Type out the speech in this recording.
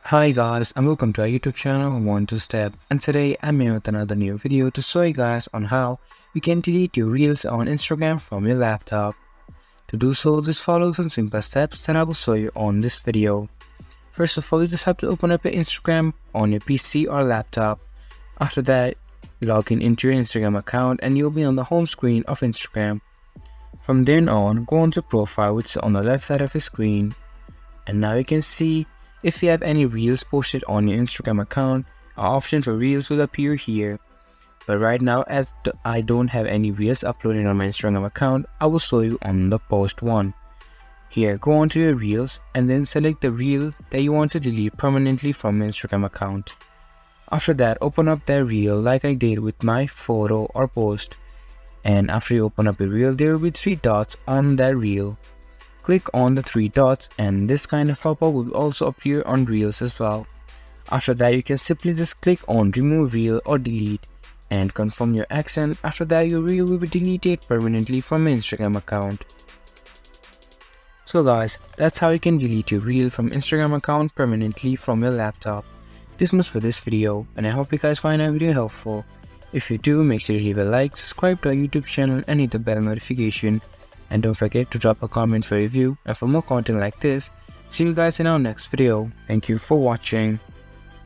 Hi guys and welcome to our YouTube channel One Two Step, and today I'm here with another new video to show you guys on how you can delete your reels on Instagram from your laptop. To do so, just follow some simple steps that I will show you on this video. First of all, you just have to open up your Instagram on your PC or laptop. After that, log into your Instagram account and you'll be on the home screen of Instagram. From then on, go on to profile, which is on the left side of your screen, and now you can see if you have any reels posted on your Instagram account, an option for reels will appear here. But right now, as I don't have any reels uploaded on my Instagram account, I will show you on the post one. Here, go on to your reels and then select the reel that you want to delete permanently from your Instagram account. After that, open up that reel like I did with my photo or post. And after you open up your reel, there will be 3 dots on that reel. Click on the 3 dots and this kind of pop-up will also appear on reels as well. After that, you can simply just click on remove reel or delete and confirm your action. After that, your reel will be deleted permanently from your Instagram account. So guys, that's how you can delete your reel from Instagram account permanently from your laptop. This much for this video, and I hope you guys find our video helpful. If you do, make sure to leave a like, subscribe to our YouTube channel and hit the bell notification. And don't forget to drop a comment for review, and for more content like this, see you guys in our next video. Thank you for watching.